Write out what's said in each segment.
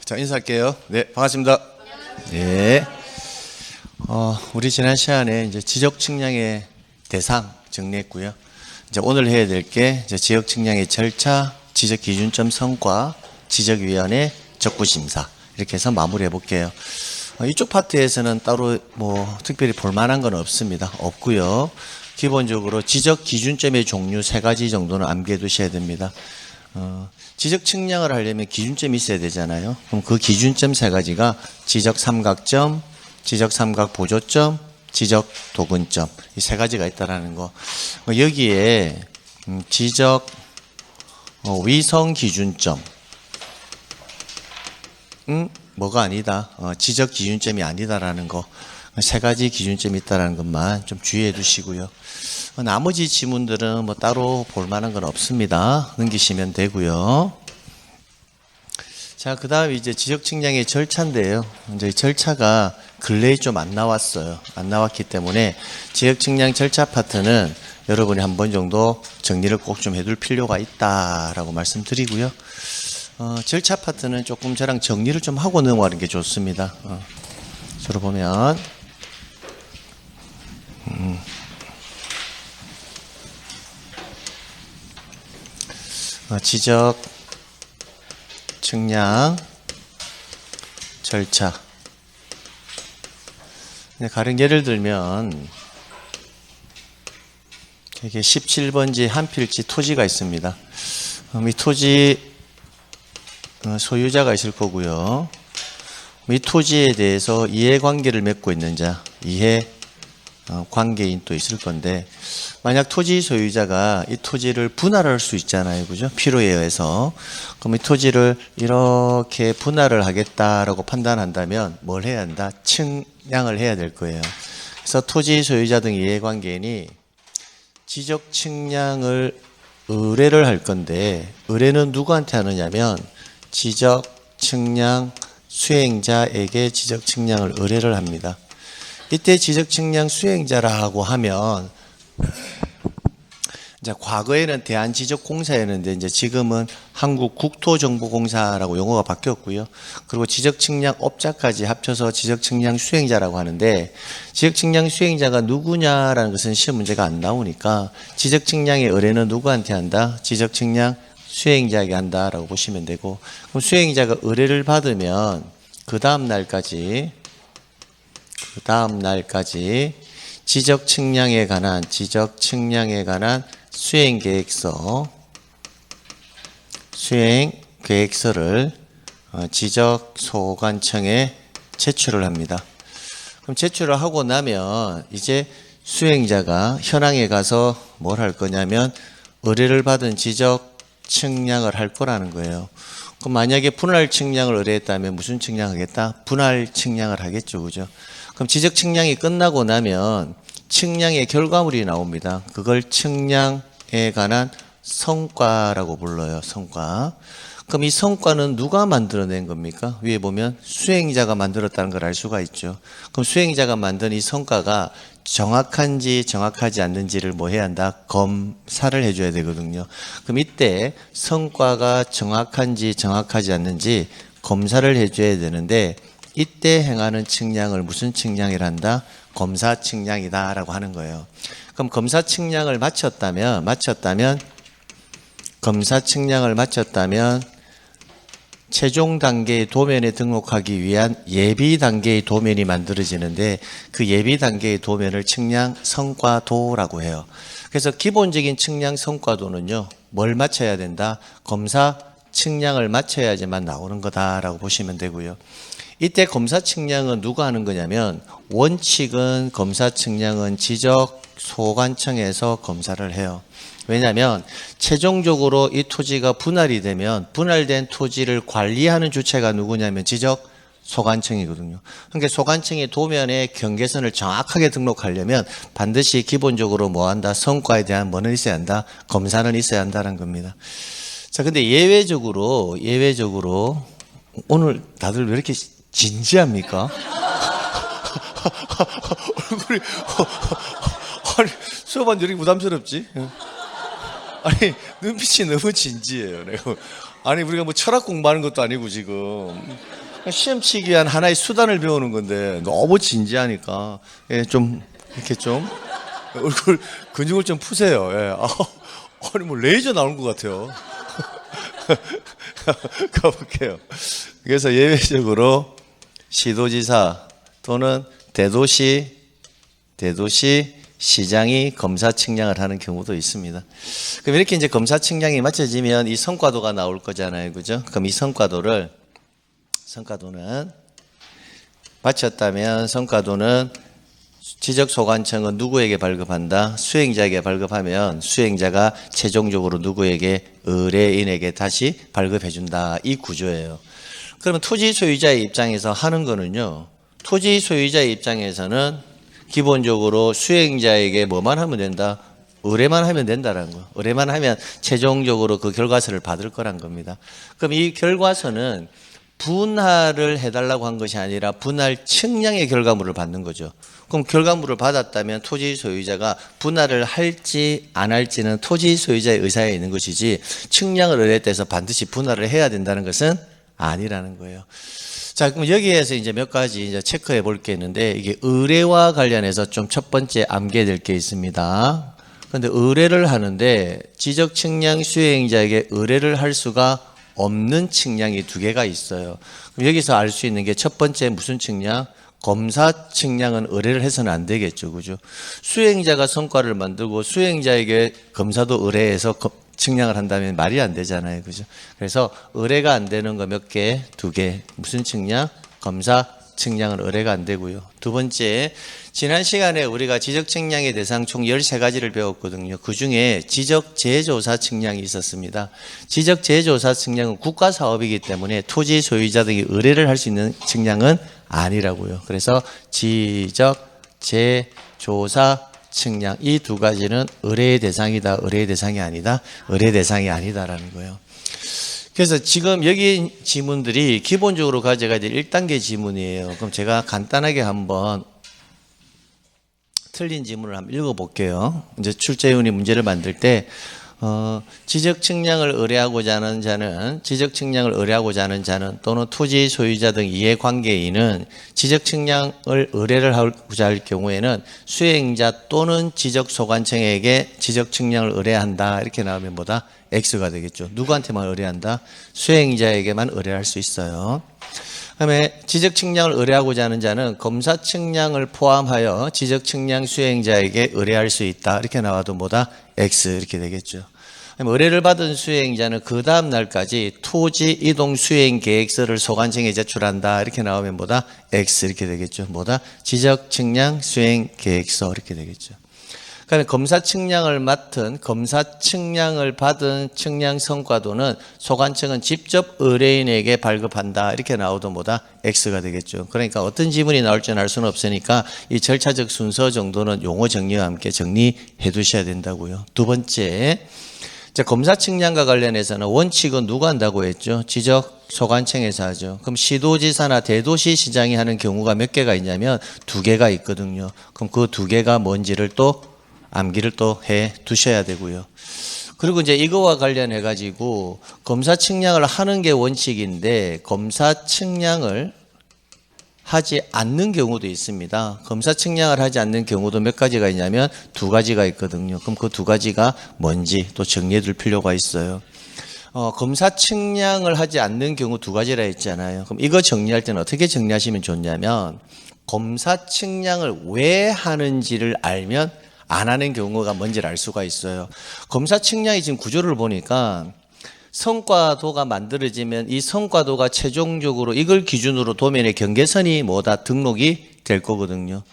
자, 인사할게요. 네, 반갑습니다. 네. 우리 지난 시간에 이제 지적 측량의 대상 정리했고요. 이제 오늘 해야 될 게 지적 측량의 절차, 지적 기준점 성과, 지적위원회 적부심사 이렇게 해서 마무리해 볼게요. 이쪽 파트에서는 따로 뭐 특별히 볼 만한 건 없습니다. 없고요. 기본적으로 지적 기준점의 종류 3가지 정도는 암기해 두셔야 됩니다. 지적 측량을 하려면 기준점이 있어야 되잖아요. 그럼 그 기준점 3가지가 지적 삼각점, 지적 삼각 보조점, 지적 도근점 이 3가지가 있다라는 거. 여기에 지적 위성 기준점 뭐가 아니다. 지적 기준점이 아니다라는 거. 3가지 기준점이 있다라는 것만 좀 주의해 두시고요. 나머지 지문들은 뭐 따로 볼 만한 건 없습니다. 넘기시면 되고요. 자, 그 다음에 이제 지적 측량의 절차인데요. 이제 절차가 근래에 좀 안 나왔어요. 안 나왔기 때문에 지적 측량 절차 파트는 여러분이 한 번 정도 정리를 꼭 좀 해둘 필요가 있다라고 말씀드리고요. 절차 파트는 조금 저랑 정리를 좀 하고 넘어가는 게 좋습니다. 저로 보면 지적 측량 절차. 가령 예를 들면 이게 17번지 한 필지 토지가 있습니다. 이 토지 소유자가 있을 거고요. 이 토지에 대해서 이해관계를 맺고 있는 자, 이해 관계인 또 있을 건데, 만약 토지 소유자가 이 토지를 분할할 수 있잖아요. 그죠? 필요에 의해서. 그럼 이 토지를 이렇게 분할을 하겠다라고 판단한다면 뭘 해야 한다? 측량을 해야 될 거예요. 그래서 토지 소유자 등 이해관계인이 지적 측량을 의뢰를 할 건데, 의뢰는 누구한테 하느냐면 지적 측량 수행자에게 지적 측량을 의뢰를 합니다. 이때 지적 측량 수행자라고 하면 이제 과거에는 대한지적공사였는데 이제 지금은 한국국토정보공사라고 용어가 바뀌었고요. 그리고 지적 측량 업자까지 합쳐서 지적 측량 수행자라고 하는데, 지적 측량 수행자가 누구냐라는 것은 시험 문제가 안 나오니까 지적 측량의 의뢰는 누구한테 한다? 지적 측량 수행자에게 한다라고 보시면 되고, 그럼 수행자가 의뢰를 받으면 그 다음 날까지 지적 측량에 관한 수행 계획서를 지적 소관청에 제출을 합니다. 그럼 제출을 하고 나면 이제 수행자가 현황에 가서 뭘 할 거냐면 의뢰를 받은 지적 측량을 할 거라는 거예요. 그럼 만약에 분할 측량을 의뢰했다면 무슨 측량하겠다? 분할 측량을 하겠죠. 그죠? 그럼 지적 측량이 끝나고 나면 측량의 결과물이 나옵니다. 그걸 측량에 관한 성과라고 불러요. 성과. 그럼 이 성과는 누가 만들어낸 겁니까? 위에 보면 수행자가 만들었다는 걸 알 수가 있죠. 그럼 수행자가 만든 이 성과가 정확한지 정확하지 않는지를 뭐 해야 한다? 검사를 해줘야 되거든요. 그럼 이때 성과가 정확한지 정확하지 않는지 검사를 해줘야 되는데, 이때 행하는 측량을 무슨 측량이라 한다? 검사 측량이다 라고 하는 거예요. 그럼 검사 측량을 마쳤다면 최종 단계의 도면에 등록하기 위한 예비 단계의 도면이 만들어지는데, 그 예비 단계의 도면을 측량 성과도라고 해요. 그래서 기본적인 측량 성과도는요, 뭘 마쳐야 된다? 검사 측량을 마쳐야지만 나오는 거다라고 보시면 되고요. 이때 검사 측량은 누가 하는 거냐면, 원칙은 검사 측량은 지적 소관청에서 검사를 해요. 왜냐하면 최종적으로 이 토지가 분할이 되면 분할된 토지를 관리하는 주체가 누구냐면 지적 소관청이거든요. 그러니까 소관청이 도면에 경계선을 정확하게 등록하려면 반드시 기본적으로 뭐 한다? 성과에 대한 뭐는 있어야 한다? 검사는 있어야 한다는 겁니다. 자, 근데 예외적으로 오늘 다들 왜 이렇게 진지합니까? 얼굴이 아니, 수업하는데 이렇게 부담스럽지? 아니, 눈빛이 너무 진지해요. 내가. 아니, 우리가 뭐 철학 공부하는 것도 아니고 지금. 시험 치기 위한 하나의 수단을 배우는 건데 너무 진지하니까 예, 좀 이렇게 좀 얼굴 근육을 좀 푸세요. 예. 아니 뭐 레이저 나오는 것 같아요. 가볼게요. 그래서 예외적으로 시도지사 또는 대도시 시장이 검사 측량을 하는 경우도 있습니다. 그럼 이렇게 이제 검사 측량이 맞춰지면 이 성과도가 나올 거잖아요. 그죠? 그럼 이 성과도는 맞췄다면 성과도는 지적소관청은 누구에게 발급한다? 수행자에게 발급하면 수행자가 최종적으로 누구에게? 의뢰인에게 다시 발급해준다. 이 구조예요. 그러면 토지 소유자의 입장에서 하는 거는요. 토지 소유자의 입장에서는 기본적으로 수행자에게 뭐만 하면 된다? 의뢰만 하면 된다는 거. 의뢰만 하면 최종적으로 그 결과서를 받을 거란 겁니다. 그럼 이 결과서는 분할을 해달라고 한 것이 아니라 분할 측량의 결과물을 받는 거죠. 그럼 결과물을 받았다면 토지 소유자가 분할을 할지 안 할지는 토지 소유자의 의사에 있는 것이지 측량을 의뢰해서 반드시 분할을 해야 된다는 것은 아니라는 거예요. 자, 그럼 여기에서 이제 몇 가지 이제 체크해 볼 게 있는데 이게 의뢰와 관련해서 좀 첫 번째 암기해야 될 게 있습니다. 그런데 의뢰를 하는데 지적 측량 수행자에게 의뢰를 할 수가 없는 측량이 두 개가 있어요. 그럼 여기서 알 수 있는 게 첫 번째 무슨 측량? 검사 측량은 의뢰를 해서는 안 되겠죠. 그죠? 수행자가 성과를 만들고 수행자에게 검사도 의뢰해서 측량을 한다면 말이 안 되잖아요. 그죠? 그래서 의뢰가 안 되는 거 몇 개? 두 개. 무슨 측량? 검사 측량은 의뢰가 안 되고요. 두 번째, 지난 시간에 우리가 지적 측량의 대상 총 13가지를 배웠거든요. 그 중에 지적 재조사 측량이 있었습니다. 지적 재조사 측량은 국가 사업이기 때문에 토지 소유자 등이 의뢰를 할 수 있는 측량은 아니라고요. 그래서 지적 재조사 측량 이 두 가지는 의뢰의 대상이다, 의뢰의 대상이 아니다, 의뢰 대상이 아니다라는 거예요. 그래서 지금 여기 지문들이 기본적으로 가져가야 될 1단계 지문이에요. 그럼 제가 간단하게 한번 틀린 지문을 한번 읽어볼게요. 이제 출제위원이 문제를 만들 때 지적 측량을 의뢰하고자 하는 자는 또는 토지 소유자 등 이해관계인은 지적 측량을 의뢰를 하고자 할 경우에는 수행자 또는 지적소관청에게 지적 측량을 의뢰한다. 이렇게 나오면 뭐다? X가 되겠죠. 누구한테만 의뢰한다? 수행자에게만 의뢰할 수 있어요. 그다음에 지적 측량을 의뢰하고자 하는 자는 검사 측량을 포함하여 지적 측량 수행자에게 의뢰할 수 있다. 이렇게 나와도 뭐다? X 이렇게 되겠죠. 의뢰를 받은 수행자는 그 다음 날까지 토지 이동 수행 계획서를 소관청에 제출한다. 이렇게 나오면 뭐다? X 이렇게 되겠죠. 뭐다? 지적 측량 수행 계획서 이렇게 되겠죠. 그다음에 검사 측량을 받은 측량 성과도는 소관청은 직접 의뢰인에게 발급한다. 이렇게 나오도 뭐다? X가 되겠죠. 그러니까 어떤 지문이 나올지는 알 수는 없으니까 이 절차적 순서 정도는 용어 정리와 함께 정리해 두셔야 된다고요. 두 번째, 검사 측량과 관련해서는 원칙은 누가 한다고 했죠? 지적 소관청에서 하죠. 그럼 시도지사나 대도시시장이 하는 경우가 몇 개가 있냐면 두 개가 있거든요. 그럼 그 두 개가 뭔지를 또 암기를 또 해 두셔야 되고요. 그리고 이제 이거와 관련해 가지고 검사 측량을 하는 게 원칙인데 검사 측량을 하지 않는 경우도 있습니다. 검사 측량을 하지 않는 경우도 몇 가지가 있냐면 두 가지가 있거든요. 그럼 그 두 가지가 뭔지 또 정리해 둘 필요가 있어요. 검사 측량을 하지 않는 경우 두 가지라 했잖아요. 그럼 이거 정리할 때는 어떻게 정리하시면 좋냐면 검사 측량을 왜 하는지를 알면 안 하는 경우가 뭔지를 알 수가 있어요. 검사 측량이 지금 구조를 보니까 성과도가 만들어지면 이 성과도가 최종적으로 이걸 기준으로 도면의 경계선이 뭐다? 등록이 될 거거든요.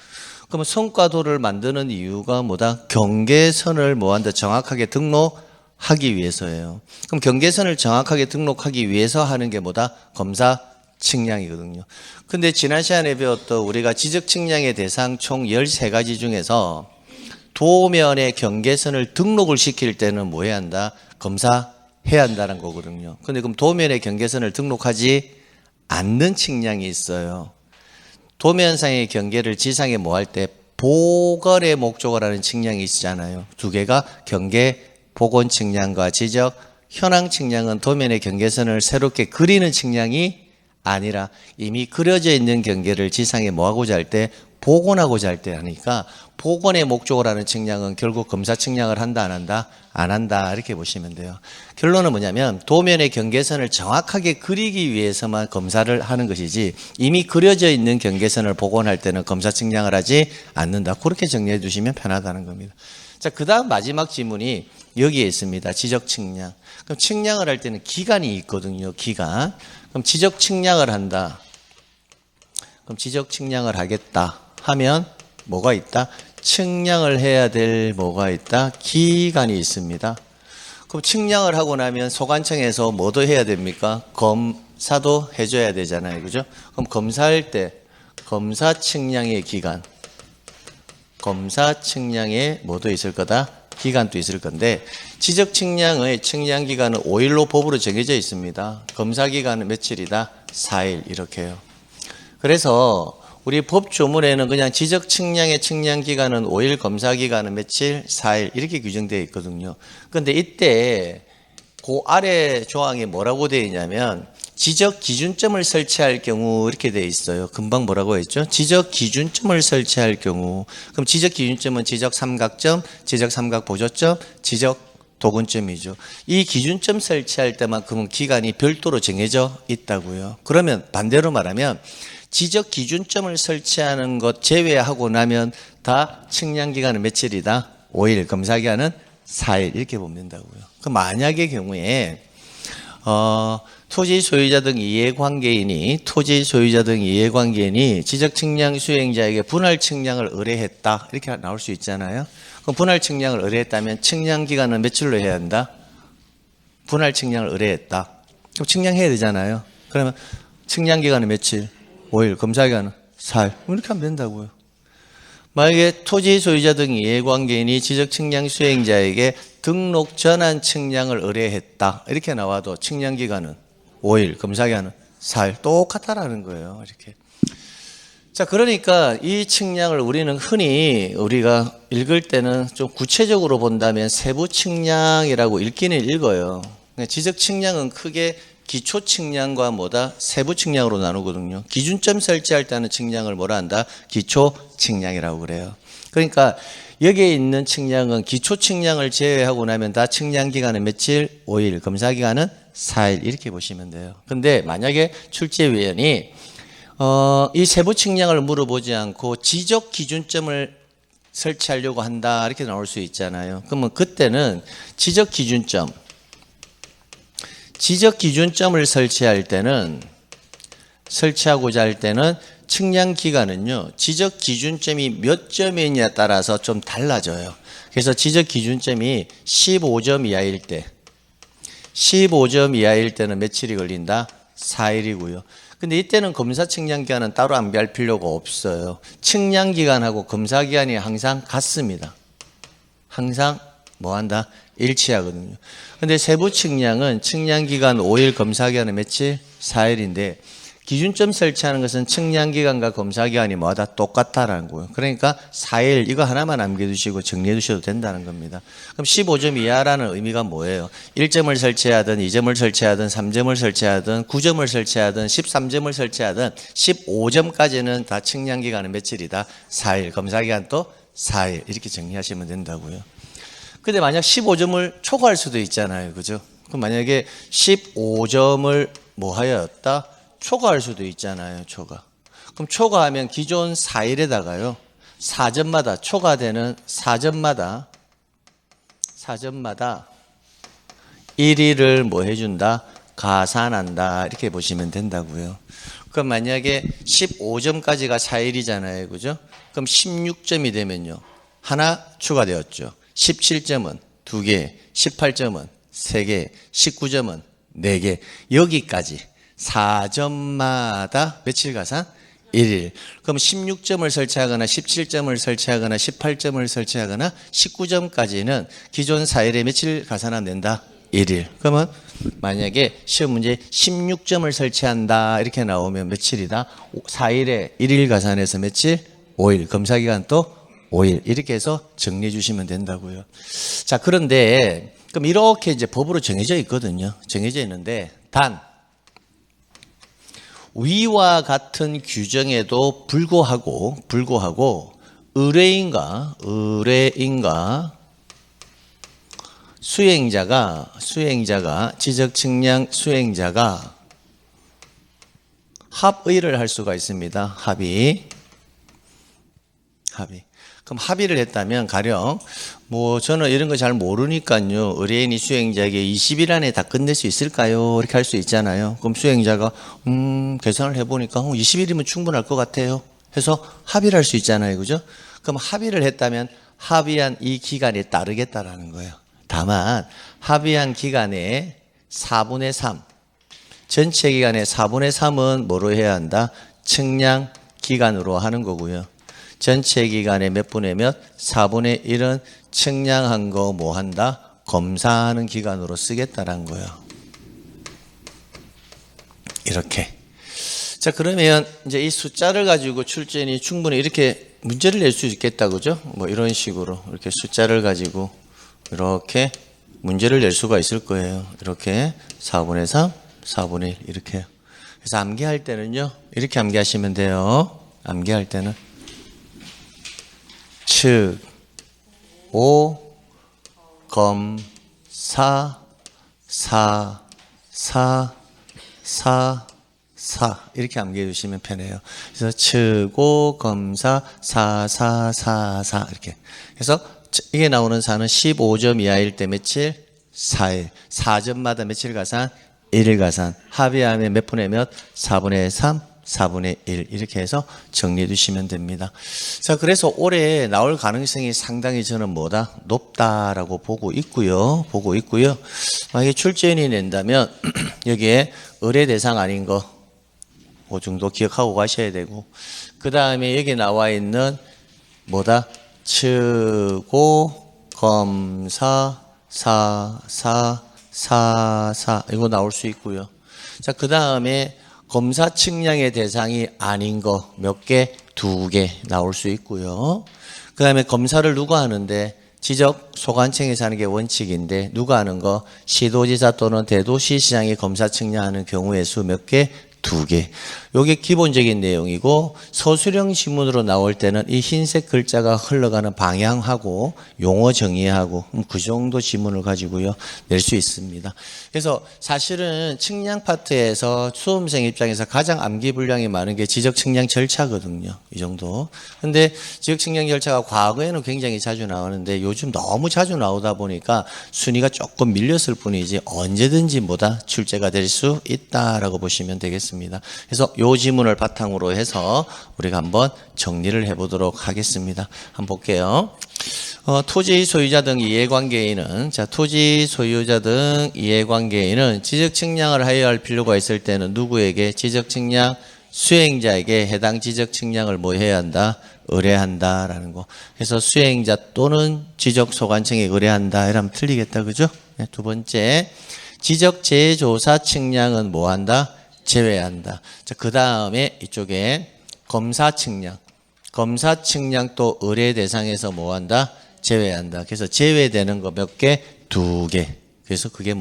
그러면 성과도를 만드는 이유가 뭐다? 경계선을 뭐한다? 정확하게 등록하기 위해서예요. 그럼 경계선을 정확하게 등록하기 위해서 하는 게 뭐다? 검사 측량이거든요. 근데 지난 시간에 배웠던 우리가 지적 측량의 대상 총 13가지 중에서 도면의 경계선을 등록을 시킬 때는 뭐 해야 한다? 검사해야 한다는 거거든요. 근데 그럼 도면의 경계선을 등록하지 않는 측량이 있어요. 도면상의 경계를 지상에 뭐 할 때 보거래 목적어라는 측량이 있잖아요. 두 개가 경계 복원 측량과 지적, 현황 측량은 도면의 경계선을 새롭게 그리는 측량이 아니라 이미 그려져 있는 경계를 지상에 뭐하고자 할 때 복원하고자 할 때 하니까 복원의 목적을 하는 측량은 결국 검사 측량을 한다 안 한다? 안 한다 이렇게 보시면 돼요. 결론은 뭐냐면 도면의 경계선을 정확하게 그리기 위해서만 검사를 하는 것이지 이미 그려져 있는 경계선을 복원할 때는 검사 측량을 하지 않는다. 그렇게 정리해 두시면 편하다는 겁니다. 자, 그 다음 마지막 지문이 여기에 있습니다. 지적 측량. 그럼 측량을 할 때는 기간이 있거든요. 기간. 그럼 지적 측량을 한다. 그럼 지적 측량을 하겠다 하면 뭐가 있다? 측량을 해야 될 뭐가 있다? 기간이 있습니다. 그럼 측량을 하고 나면 소관청에서 뭐도 해야 됩니까? 검사도 해줘야 되잖아요. 그죠? 그럼 검사할 때 검사 측량의 기간, 검사 측량에 뭐도 있을 거다? 기간도 있을 건데 지적 측량의 측량 기간은 5일로 법으로 정해져 있습니다. 검사 기간은 며칠이다? 4일 이렇게요. 그래서 우리 법 조문에는 그냥 지적 측량의 측량 기간은 5일, 검사 기간은 며칠? 4일 이렇게 규정되어 있거든요. 그런데 이때 그 아래 조항에 뭐라고 되어 있냐면 지적 기준점을 설치할 경우 이렇게 되어 있어요. 금방 뭐라고 했죠? 지적 기준점을 설치할 경우. 그럼 지적 기준점은 지적 삼각점, 지적 삼각 보조점, 지적 도근점이죠. 이 기준점 설치할 때만큼은 기간이 별도로 정해져 있다고요. 그러면 반대로 말하면 지적 기준점을 설치하는 것 제외하고 나면 다 측량 기간은 며칠이다? 5일, 검사 기간은 4일 이렇게 보면 된다고요. 그 만약의 경우에 토지 소유자 등 이해관계인이 지적 측량 수행자에게 분할 측량을 의뢰했다 이렇게 나올 수 있잖아요. 그럼 분할 측량을 의뢰했다면 측량 기간은 며칠로 해야 한다? 분할 측량을 의뢰했다. 그럼 측량해야 되잖아요. 그러면 측량 기간은 며칠? 5일, 검사 기간은 4일. 이렇게 하면 된다고요. 만약에 토지 소유자 등 이해관계인이 지적 측량 수행자에게 등록 전환 측량을 의뢰했다 이렇게 나와도 측량 기간은 5일, 검사 기간은 4일 똑같다라는 거예요. 이렇게. 자, 그러니까 이 측량을 우리는 흔히 우리가 읽을 때는 좀 구체적으로 본다면 세부 측량이라고 읽기는 읽어요. 지적 측량은 크게 기초 측량과 뭐다? 세부 측량으로 나누거든요. 기준점 설치할 때 하는 측량을 뭐라 한다? 기초 측량이라고 그래요. 그러니까 여기에 있는 측량은 기초 측량을 제외하고 나면 다 측량 기간은 며칠? 5일, 검사 기간은 4일 이렇게 보시면 돼요. 근데 만약에 출제위원이 이 세부 측량을 물어보지 않고 지적 기준점을 설치하려고 한다 이렇게 나올 수 있잖아요. 그러면 그때는 지적 기준점을 설치하고자 할 때는 측량 기간은요, 지적 기준점이 몇 점이냐에 따라서 좀 달라져요. 그래서 지적 기준점이 15점 이하일 때는 며칠이 걸린다? 4일이고요. 근데 이때는 검사 측량 기간은 따로 안배할 필요가 없어요. 측량 기간하고 검사 기간이 항상 같습니다. 항상 뭐 한다? 일치하거든요. 근데 세부 측량은 측량 기간 5일, 검사 기간은 며칠? 4일인데 기준점 설치하는 것은 측량 기간과 검사 기간이 뭐하다? 똑같다라는 거예요. 그러니까 4일 이거 하나만 남겨두시고 정리해 두셔도 된다는 겁니다. 그럼 15점 이하라는 의미가 뭐예요? 1점을 설치하든 2점을 설치하든 3점을 설치하든 9점을 설치하든 13점을 설치하든 15점까지는 다 측량 기간은 며칠이다? 4일, 검사 기간도 4일 이렇게 정리하시면 된다고요. 근데 만약 15점을 초과할 수도 있잖아요. 그죠? 그럼 만약에 15점을 뭐 하였다? 초과할 수도 있잖아요. 초과. 그럼 초과하면 기존 4일에다가요. 4점마다 초과되는 4점마다 1일을 뭐 해준다? 가산한다. 이렇게 보시면 된다고요. 그럼 만약에 15점까지가 4일이잖아요. 그죠? 그럼 16점이 되면요. 하나 추가되었죠. 17점은 2개, 18점은 3개, 19점은 4개. 여기까지 4점마다 며칠 가산? 1일. 그럼 16점을 설치하거나 17점을 설치하거나 18점을 설치하거나 19점까지는 기존 4일에 며칠 가산하면 된다? 1일. 그러면 만약에 시험 문제 16점을 설치한다 이렇게 나오면 며칠이다? 4일에 1일 가산해서 며칠? 5일. 검사 기간 또 5일 이렇게 해서 정리해 주시면 된다고요. 자, 그런데 그럼 이렇게 이제 법으로 정해져 있거든요. 정해져 있는데 단 위와 같은 규정에도 불구하고 의뢰인과 수행자가 지적측량 수행자가 합의를 할 수가 있습니다. 합의. 그럼 합의를 했다면 가령 저는 이런 거 잘 모르니까요. 의뢰인이 수행자에게 20일 안에 다 끝낼 수 있을까요? 이렇게 할 수 있잖아요. 그럼 수행자가 계산을 해보니까 20일이면 충분할 것 같아요. 해서 합의를 할 수 있잖아요. 그죠? 그럼 합의를 했다면 합의한 이 기간에 따르겠다라는 거예요. 다만 합의한 기간의 4분의 3 전체 기간의 4분의 3은 뭐로 해야 한다? 측량 기간으로 하는 거고요. 전체 기간의 몇 분의 몇? 4분의 1은 측량한 거 뭐 한다? 검사하는 기간으로 쓰겠다는 거예요. 이렇게. 자, 그러면 이제 이 숫자를 가지고 출제인이 충분히 이렇게 문제를 낼 수 있겠다. 그죠? 이런 식으로 이렇게 숫자를 가지고 이렇게 문제를 낼 수가 있을 거예요. 이렇게 4분의 3, 4분의 1 이렇게요. 그래서 암기할 때는요. 이렇게 암기하시면 돼요. 암기할 때는 측, 오, 검, 사, 이렇게 암기해 주시면 편해요. 그래서 측, 오, 검, 사, 이렇게. 그래서 이게 나오는 4는 15점 이하일 때 며칠? 4일. 4점마다 며칠 가산? 1일 가산. 합의하면 몇 분의 몇? 4분의 3, 4분의 1 이렇게 해서 정리해 두시면 됩니다. 자, 그래서 올해 나올 가능성이 상당히 저는 높다라고 보고 있고요. 만약에 출제인이 낸다면 여기에 의뢰 대상 아닌 거 그 정도 기억하고 가셔야 되고, 그 다음에 여기 나와 있는 측고 검사 사 이거 나올 수 있고요. 자, 그 다음에 검사 측량의 대상이 아닌 거 몇 개? 2개 나올 수 있고요. 그 다음에 검사를 누가 하는데 지적 소관청에서 하는 게 원칙인데 누가 하는 거? 시도지사 또는 대도시시장이 검사 측량하는 경우의 수 몇 개? 2개. 요게 기본적인 내용이고, 서술형 지문으로 나올 때는 이 흰색 글자가 흘러가는 방향하고 용어 정의하고 그 정도 지문을 가지고요 낼 수 있습니다. 그래서 사실은 측량 파트에서 수험생 입장에서 가장 암기 분량이 많은 게 지적 측량 절차거든요. 이 정도. 근데 지적 측량 절차가 과거에는 굉장히 자주 나오는데 요즘 너무 자주 나오다 보니까 순위가 조금 밀렸을 뿐이지 언제든지 출제가 될 수 있다라고 보시면 되겠습니다. 그래서 요 지문을 바탕으로 해서 우리가 한번 정리를 해보도록 하겠습니다. 한번 볼게요. 토지 소유자 등 이해관계인은, 토지 소유자 등 이해관계인은 지적 측량을 하여야 할 필요가 있을 때는 누구에게? 지적 측량 수행자에게 해당 지적 측량을 해야 한다? 의뢰한다라는 거. 그래서 수행자 또는 지적 소관청에 의뢰한다 이러면 틀리겠다. 그죠? 네, 두 번째, 지적 재조사 측량은 한다? 제외한다. 자, 그 다음에 이쪽에 검사 측량 또 의뢰 대상에서 한다? 제외한다. 그래서 제외되는 거 몇 개? 2개. 그래서 그게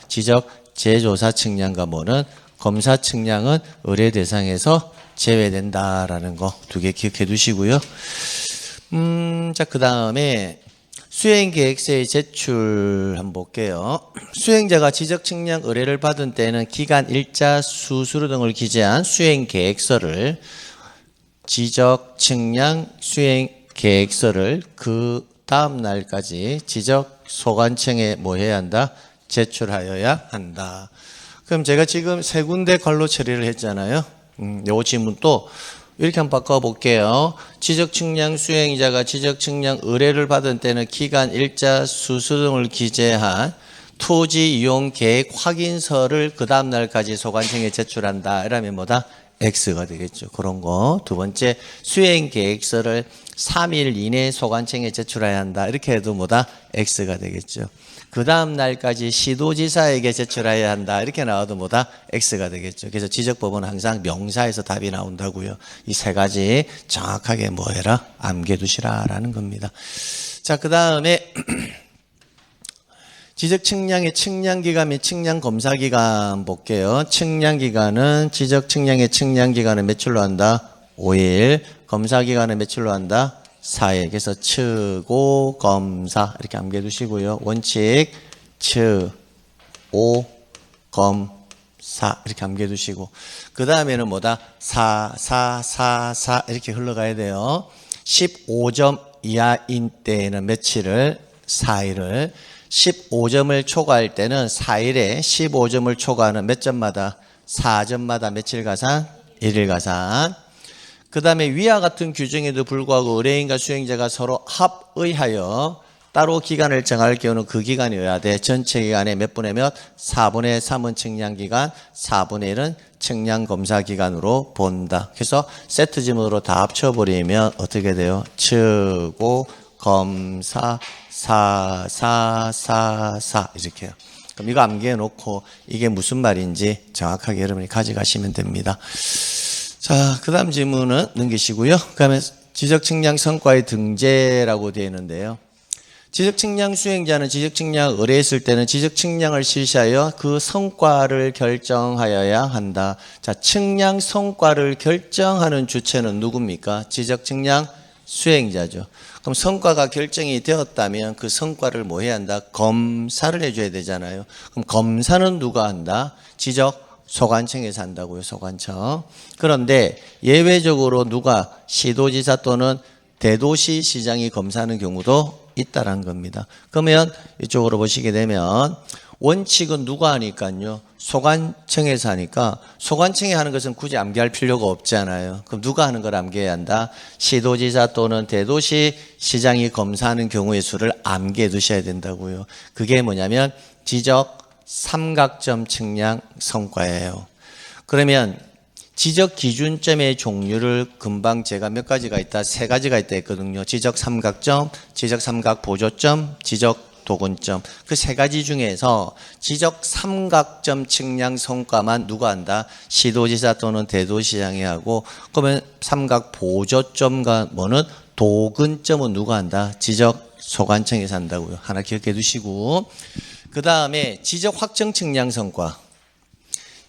지적 재조사 측량과 검사 측량은 의뢰 대상에서 제외된다라는 거 2개 기억해 두시고요. 자, 그 다음에 수행계획서의 제출 한번 볼게요. 수행자가 지적 측량 의뢰를 받은 때는 기간, 일자, 수수료 등을 기재한 수행계획서를 지적 측량 수행계획서를 그 다음 날까지 지적 소관청에 해야 한다? 제출하여야 한다. 그럼 제가 지금 3군데 관로 처리를 했잖아요. 요 지문 또 이렇게 한번 바꿔볼게요. 지적 측량 수행자가 지적 측량 의뢰를 받은 때는 기간, 일자, 수수 등을 기재한 토지 이용 계획 확인서를 그 다음 날까지 소관청에 제출한다. 이러면 X가 되겠죠. 그런 거. 두 번째, 수행 계획서를 3일 이내 소관청에 제출해야 한다. 이렇게 해도 X가 되겠죠. 그 다음 날까지 시도지사에게 제출해야 한다. 이렇게 나와도 X가 되겠죠. 그래서 지적법은 항상 명사에서 답이 나온다고요. 이 3가지 정확하게 해라? 암기해 두시라라는 겁니다. 자, 그 다음에 지적 측량의 측량 기간 및 측량 검사 기간 볼게요. 측량 기간은 지적 측량의 측량 기간은 며칠로 한다? 5일. 검사 기간은 며칠로 한다? 4일. 그래서 측5 검사 이렇게 암기해 두시고요. 원칙 측5 검사 이렇게 암기해 두시고 그 다음에는 뭐다? 4 이렇게 흘러가야 돼요. 15점 이하인 때에는 며칠을? 4일을. 15점을 초과할 때는 4일에 15점을 초과하는 몇 점마다? 4점마다 며칠 가산? 1일 가산. 그 다음에 위와 같은 규정에도 불구하고 의뢰인과 수행자가 서로 합의하여 따로 기간을 정할 경우는 그 기간이어야 돼. 전체 기간에 몇 분의 몇? 4분의 3은 측량기간, 4분의 1은 측량검사기간으로 본다. 그래서 세트 지문으로 다 합쳐버리면 어떻게 돼요? 측5 검사 4 이렇게요. 그럼 이거 암기해 놓고 이게 무슨 말인지 정확하게 여러분이 가져가시면 됩니다. 자, 그 다음 질문은 넘기시고요. 그 다음에 지적 측량 성과의 등재라고 되어 있는데요. 지적 측량 수행자는 지적 측량을 의뢰했을 때는 지적 측량을 실시하여 그 성과를 결정하여야 한다. 자, 측량 성과를 결정하는 주체는 누굽니까? 지적 측량 수행자죠. 그럼 성과가 결정이 되었다면 그 성과를 뭐 해야 한다? 검사를 해줘야 되잖아요. 그럼 검사는 누가 한다? 지적 소관청에서 한다고요. 소관청. 그런데 예외적으로 누가 시도지사 또는 대도시 시장이 검사하는 경우도 있다라는 겁니다. 그러면 이쪽으로 보시게 되면 원칙은 누가 하니까요? 소관청에서 하니까 소관청이 하는 것은 굳이 암기할 필요가 없잖아요. 그럼 누가 하는 걸 암기해야 한다? 시도지사 또는 대도시 시장이 검사하는 경우의 수를 암기해 두셔야 된다고요. 그게 뭐냐면 지적 삼각점 측량 성과예요. 그러면 지적 기준점의 종류를 금방 제가 몇 가지가 있다? 3가지가 있다 했거든요. 지적 삼각점, 지적 삼각 보조점, 지적 도근점. 그 3가지 중에서 지적 삼각점 측량 성과만 누가 한다? 시도지사 또는 대도시장이 하고, 그러면 삼각 보조점과 뭐는 도근점은 누가 한다? 지적 소관청에서 한다고요. 하나 기억해 두시고. 그 다음에 지적 확정 측량 성과.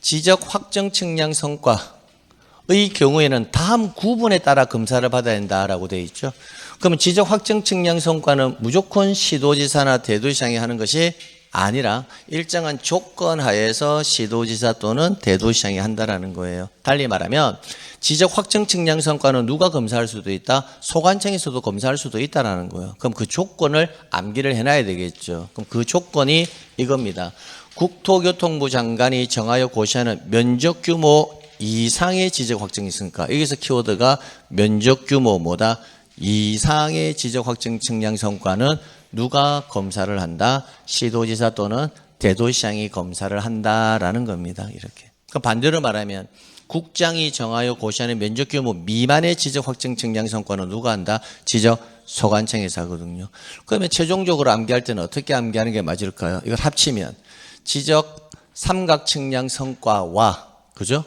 지적 확정 측량 성과의 경우에는 다음 구분에 따라 검사를 받아야 한다라고 되어 있죠. 그러면 지적 확정 측량 성과는 무조건 시도지사나 대도시장이 하는 것이 아니라 일정한 조건 하에서 시도지사 또는 대도시장이 한다라는 거예요. 달리 말하면 지적 확정 측량 성과는 누가 검사할 수도 있다? 소관청에서도 검사할 수도 있다라는 거예요. 그럼 그 조건을 암기를 해놔야 되겠죠. 그럼 그 조건이 이겁니다. 국토교통부 장관이 정하여 고시하는 면적 규모 이상의 지적 확정이 있으니까 여기서 키워드가 면적 규모 뭐다? 이상의 지적 확정 측량 성과는 누가 검사를 한다? 시도지사 또는 대도시장이 검사를 한다라는 겁니다. 이렇게. 그럼 반대로 말하면 국장이 정하여 고시하는 면적 규모 미만의 지적 확정 측량 성과는 누가 한다? 지적 소관청에서 하거든요. 그러면 최종적으로 암기할 때는 어떻게 암기하는 게 맞을까요? 이걸 합치면 지적 삼각 측량 성과와 그죠?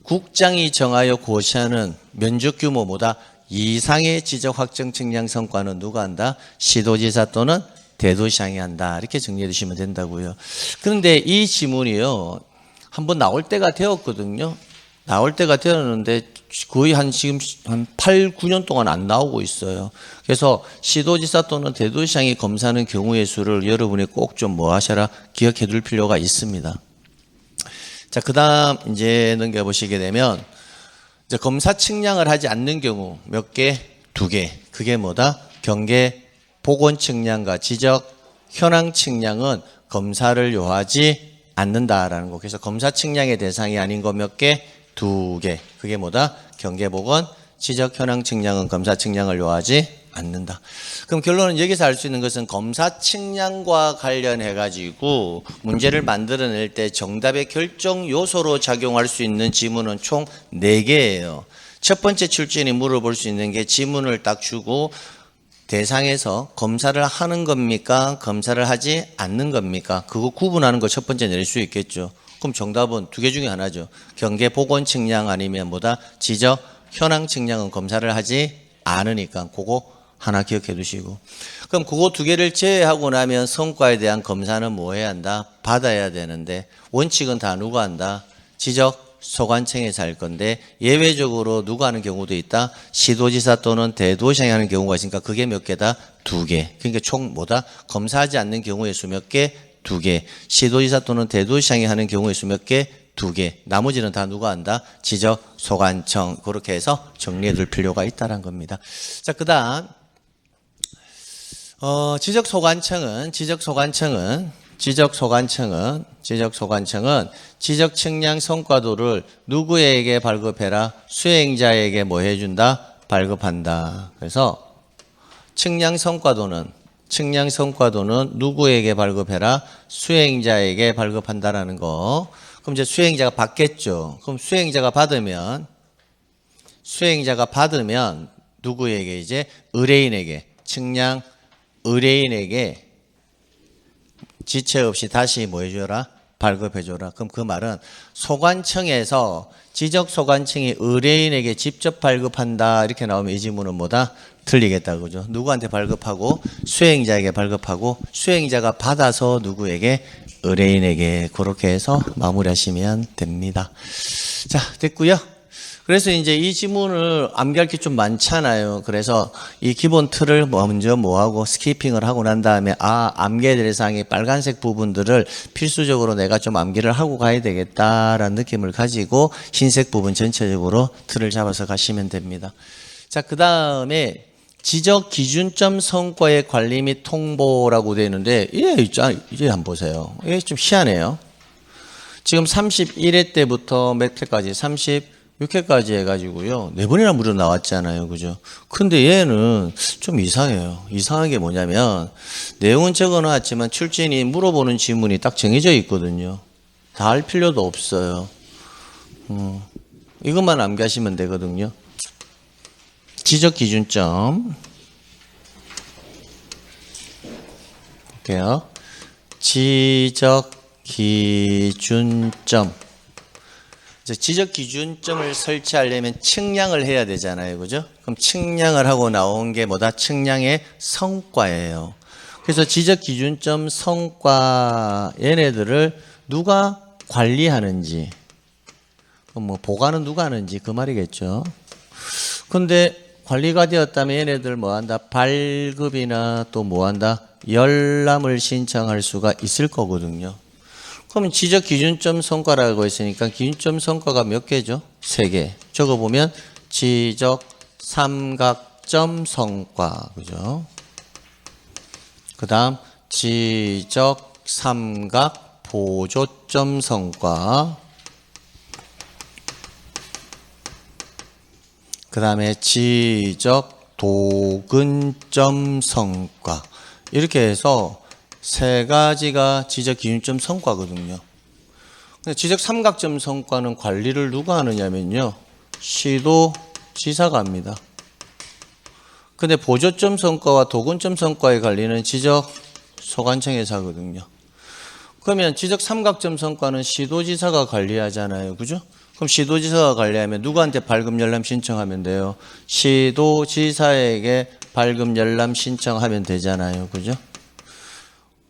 국장이 정하여 고시하는 면적 규모보다 이상의 지적 확정 측량 성과는 누가 한다? 시도지사 또는 대도시장이 한다. 이렇게 정리해 주시면 된다고요. 그런데 이 지문이요. 한번 나올 때가 되었거든요. 나올 때가 되었는데 거의 지금 한 8, 9년 동안 안 나오고 있어요. 그래서 시도지사 또는 대도시장이 검사하는 경우의 수를 여러분이 꼭 좀 뭐 하셔라 기억해 둘 필요가 있습니다. 자, 그 다음 이제 넘겨보시게 되면 이제 검사 측량을 하지 않는 경우 몇 개? 2개. 그게 뭐다? 경계 보건 측량과 지적 현황 측량은 검사를 요하지 않는다라는 거. 그래서 검사 측량의 대상이 아닌 거 몇 개? 2개. 그게 뭐다? 경계 보건 지적 현황 측량은 검사 측량을 요하지 않는다. 그럼 결론은 여기서 알 수 있는 것은 검사 측량과 관련해 가지고 문제를 만들어낼 때 정답의 결정 요소로 작용할 수 있는 지문은 총 4개예요. 첫 번째 출제인이 물어볼 수 있는 게 지문을 딱 주고 대상에서 검사를 하는 겁니까? 검사를 하지 않는 겁니까? 그거 구분하는 거 첫 번째 내릴 수 있겠죠. 그럼 정답은 2개 중에 하나죠. 경계 보건 측량 아니면 뭐다? 지적 현황 측량은 검사를 하지 않으니까 그거 하나 기억해 두시고. 그럼 그거 두 개를 제외하고 나면 성과에 대한 검사는 뭐 해야 한다? 받아야 되는데 원칙은 다 누가 한다? 지적 소관청에서 할 건데 예외적으로 누가 하는 경우도 있다? 시도지사 또는 대도시장이 하는 경우가 있으니까 그게 몇 개다? 두 개. 그러니까 총 뭐다? 검사하지 않는 경우의 수 몇 개? 두 개. 시도지사 또는 대도시장이 하는 경우의 수 몇 개? 두 개. 나머지는 다 누가 한다? 지적 소관청. 그렇게 해서 정리해 둘 필요가 있다는 겁니다. 자, 그다음 지적 소관청은 지적 측량 성과도를 누구에게 발급해라? 수행자에게 뭐 해준다? 발급한다. 그래서 측량 성과도는 누구에게 발급해라? 수행자에게 발급한다라는 거. 그럼 이제 수행자가 받겠죠. 그럼 수행자가 받으면 누구에게 이제 의뢰인에게 측량 의뢰인에게 지체 없이 다시 뭐 해줘라? 발급해줘라. 그럼 그 말은 소관청에서 지적 소관청이 의뢰인에게 직접 발급한다 이렇게 나오면 이 지문은 뭐다? 틀리겠다. 그죠? 누구한테 발급하고 수행자에게 발급하고 수행자가 받아서 누구에게? 의뢰인에게. 그렇게 해서 마무리하시면 됩니다. 자, 됐고요. 그래서 이제 이 지문을 암기할 게 좀 많잖아요. 그래서 이 기본 틀을 먼저 뭐하고 스키핑을 하고 난 다음에 암기해야 될 사항의 빨간색 부분들을 필수적으로 내가 좀 암기를 하고 가야 되겠다라는 느낌을 가지고 흰색 부분 전체적으로 틀을 잡아서 가시면 됩니다. 자, 그 다음에 지적 기준점 성과의 관리 및 통보라고 되어 있는데 이제 한번 보세요. 이게 좀 희한해요. 지금 31회 때부터 몇 회까지? 36회까지 해가지고요. 4번이나 무려 나왔잖아요. 그죠? 근데 얘는 좀 이상해요. 이상한 게 뭐냐면, 내용은 적어 놨지만 출제인이 물어보는 지문이 딱 정해져 있거든요. 다 할 필요도 없어요. 이것만 암기하시면 되거든요. 지적 기준점. 볼게요. 지적 기준점. 지적 기준점을 설치하려면 측량을 해야 되잖아요. 그죠? 그럼 측량을 하고 나온 게 뭐다? 측량의 성과예요. 그래서 지적 기준점 성과 얘네들을 누가 관리하는지, 뭐 보관은 누가 하는지 그 말이겠죠. 근데 관리가 되었다면 얘네들 뭐 한다? 발급이나 또 뭐 한다? 열람을 신청할 수가 있을 거거든요. 그럼 지적 기준점 성과라고 했으니까 기준점 성과가 몇 개죠? 3개. 적어보면 지적 삼각점 성과. 그죠? 그 다음 지적 삼각 보조점 성과. 그 다음에 지적 도근점 성과. 이렇게 해서 3가지가 지적 기준점 성과거든요. 근데 지적 삼각점 성과는 관리를 누가 하느냐면요. 시도지사가 합니다. 근데 보조점 성과와 도근점 성과의 관리는 지적 소관청에서 하거든요. 그러면 지적 삼각점 성과는 시도지사가 관리하잖아요. 그죠? 그럼 시도지사가 관리하면 누구한테 발급 열람 신청하면 돼요? 시도지사에게 발급 열람 신청하면 되잖아요. 그죠?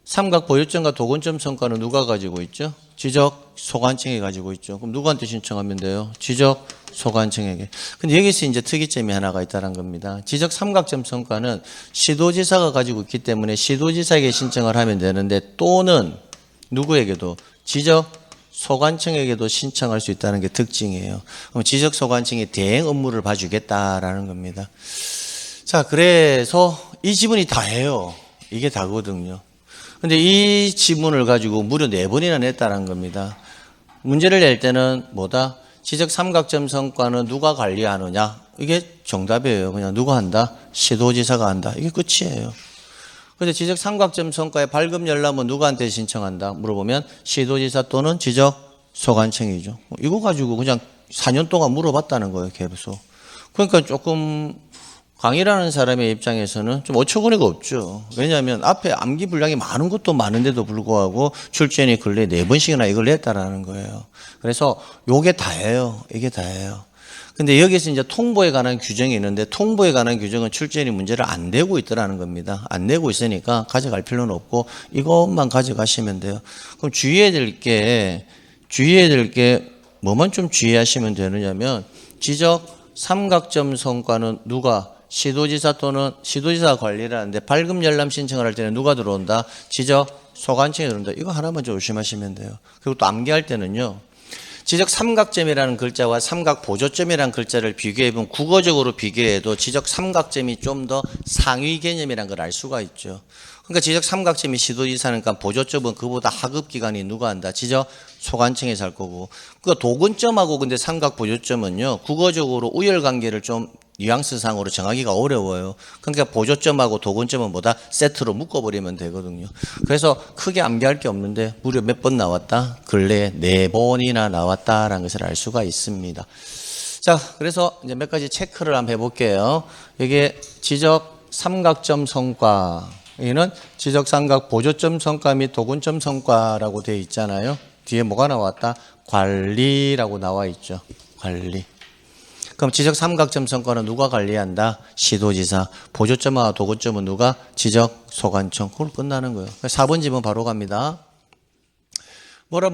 삼각 보유점과 도근점 성과는 누가 가지고 있죠? 지적 소관청이 가지고 있죠. 그럼 누구한테 신청하면 돼요? 지적 소관청에게. 근데 여기서 이제 특이점이 하나가 있다는 겁니다. 지적 삼각점 성과는 시도지사가 가지고 있기 때문에 시도지사에게 신청을 하면 되는데 또는 누구에게도 지적 소관청에게도 신청할 수 있다는 게 특징이에요. 그럼 지적 소관청이 대행 업무를 봐주겠다라는 겁니다. 자, 그래서 이 지문이 다예요. 이게 다거든요. 근데 이 지문을 가지고 무려 4번이나 냈다는 겁니다. 문제를 낼 때는 뭐다? 지적 삼각점 성과는 누가 관리하느냐? 이게 정답이에요. 그냥 누가 한다? 시도지사가 한다. 이게 끝이에요. 근데 지적 삼각점 성과의 발급 열람은 누구한테 신청한다? 물어보면 시도지사 또는 지적 소관청이죠. 이거 가지고 그냥 4년 동안 물어봤다는 거예요. 계속. 그러니까 조금 강의라는 사람의 입장에서는 좀 어처구니가 없죠. 왜냐하면 앞에 암기 분량이 많은 것도 많은데도 불구하고 출제인이 근래 4번씩이나 이걸 냈다라는 거예요. 그래서 요게 다예요. 이게 다예요. 근데 여기서 이제 통보에 관한 규정이 있는데 통보에 관한 규정은 출제인이 문제를 안 내고 있더라는 겁니다. 안 내고 있으니까 가져갈 필요는 없고 이것만 가져가시면 돼요. 그럼 주의해야 될 게 뭐만 좀 주의하시면 되느냐면 지적 삼각점 성과는 누가 시도지사 또는 시도지사 관리를 하는데 발급 열람 신청을 할 때는 누가 들어온다? 지적 소관청이 들어온다. 이거 하나만 조심하시면 돼요. 그리고 또 암기할 때는요. 지적 삼각점이라는 글자와 삼각 보조점이라는 글자를 비교해보면 국어적으로 비교해도 지적 삼각점이 좀 더 상위 개념이라는 걸 알 수가 있죠. 그러니까 지적 삼각점이 시도지사니까 보조점은 그보다 하급 기관이 누가 한다? 지적 소관청에서 할 거고. 그러니까 도근점하고 근데 삼각 보조점은요. 국어적으로 우열 관계를 좀 뉘앙스상으로 정하기가 어려워요. 그러니까 보조점하고 도근점은 뭐다? 세트로 묶어버리면 되거든요. 그래서 크게 암기할 게 없는데 무려 몇 번 나왔다? 근래에 4번이나 나왔다라는 것을 알 수가 있습니다. 자, 그래서 이제 몇 가지 체크를 한번 해볼게요. 이게 지적 삼각점 성과, 여기는 지적 삼각 보조점 성과 및 도근점 성과라고 되어 있잖아요. 뒤에 뭐가 나왔다? 관리라고 나와 있죠. 관리. 그럼 지적 삼각점 성과는 누가 관리한다? 시도지사. 보조점과 도근점은 누가? 지적 소관청. 그걸 끝나는 거예요. 4번 지문 바로 갑니다. 뭐라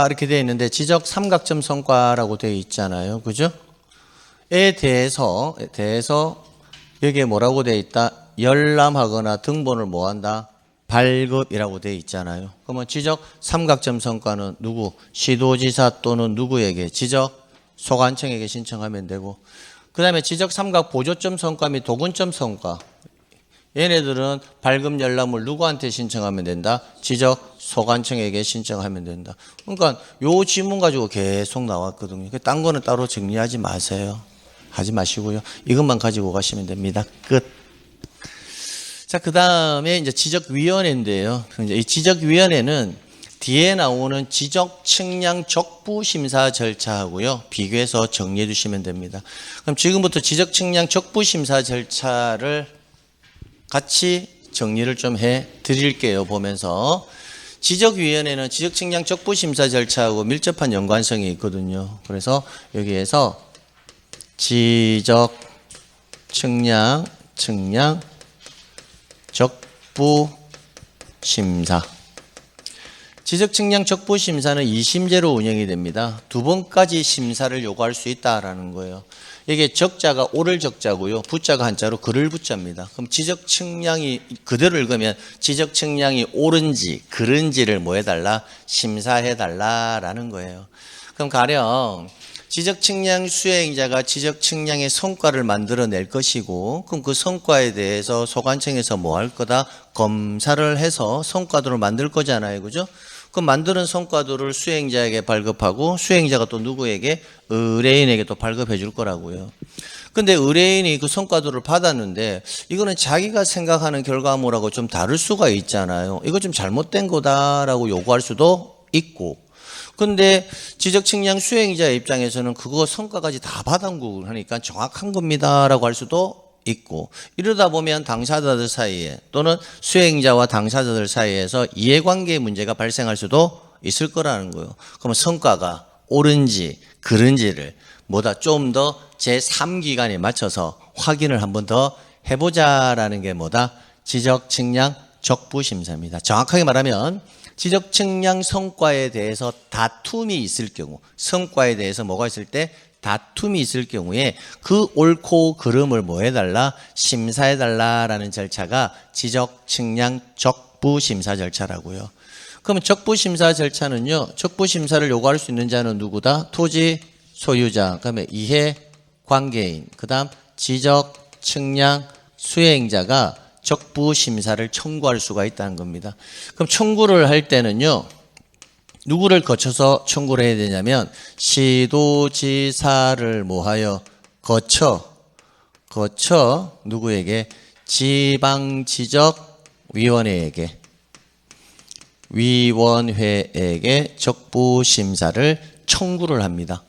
이렇게 되어 있는데 지적 삼각점 성과라고 되어 있잖아요. 그죠? 에 대해서 여기에 뭐라고 되어 있다? 열람하거나 등본을 뭐 한다? 발급이라고 되어 있잖아요. 그러면 지적 삼각점 성과는 누구? 시도지사 또는 누구에게? 지적 소관청에게 신청하면 되고, 그 다음에 지적 삼각 보조점 성과 및 도근점 성과, 얘네들은 발급 열람을 누구한테 신청하면 된다? 지적 소관청에게 신청하면 된다. 그러니까 요 지문 가지고 계속 나왔거든요. 딴 거는 따로 정리하지 마세요. 하지 마시고요. 이것만 가지고 가시면 됩니다. 끝. 자, 그 다음에 이제 지적위원회인데요. 이제 이 지적위원회는 뒤에 나오는 지적 측량 적부 심사 절차하고요. 비교해서 정리해 주시면 됩니다. 그럼 지금부터 지적 측량 적부 심사 절차를 같이 정리를 좀 해 드릴게요. 보면서 지적위원회는 지적 측량 적부 심사 절차하고 밀접한 연관성이 있거든요. 그래서 여기에서 지적 측량 적부 심사. 지적 측량 적부 심사는 2심제로 운영이 됩니다. 2번까지 심사를 요구할 수 있다라는 거예요. 이게 적자가 오를 적자고요. 부자가 한자로 그를 부자입니다. 그럼 지적 측량이 그대로 읽으면 지적 측량이 옳은지 그른지를 뭐 해달라? 심사해달라라는 거예요. 그럼 가령 지적 측량 수행자가 지적 측량의 성과를 만들어낼 것이고, 그럼 그 성과에 대해서 소관청에서 뭐 할 거다? 검사를 해서 성과도를 만들 거잖아요. 그죠? 그 만드는 성과도를 수행자에게 발급하고 수행자가 또 누구에게? 의뢰인에게 또 발급해 줄 거라고요. 근데 의뢰인이 그 성과도를 받았는데 이거는 자기가 생각하는 결과물하고 좀 다를 수가 있잖아요. 이거 좀 잘못된 거다라고 요구할 수도 있고, 근데 지적 측량 수행자 입장에서는 그거 성과까지 다 받은 하니까 정확한 겁니다라고 할 수도 있고, 이러다 보면 당사자들 사이에 또는 수행자와 당사자들 사이에서 이해관계의 문제가 발생할 수도 있을 거라는 거예요. 그러면 성과가 옳은지 그른지를 뭐다 좀 더 제3기관에 맞춰서 확인을 한 번 더 해보자라는 게 뭐다? 지적 측량 적부 심사입니다. 정확하게 말하면 지적 측량 성과에 대해서 다툼이 있을 경우, 성과에 대해서 뭐가 있을 때 다툼이 있을 경우에 그 옳고 그름을 뭐 해달라? 심사해달라라는 절차가 지적 측량 적부 심사 절차라고요. 그러면 적부 심사 절차는요, 적부 심사를 요구할 수 있는 자는 누구다? 토지 소유자, 그다음에 이해 관계인, 그다음 지적 측량 수행자가 적부 심사를 청구할 수가 있다는 겁니다. 그럼 청구를 할 때는요, 누구를 거쳐서 청구를 해야 되냐면 시도지사를 뭐하여 거쳐 누구에게? 지방지적위원회에게 적부 심사를 청구를 합니다.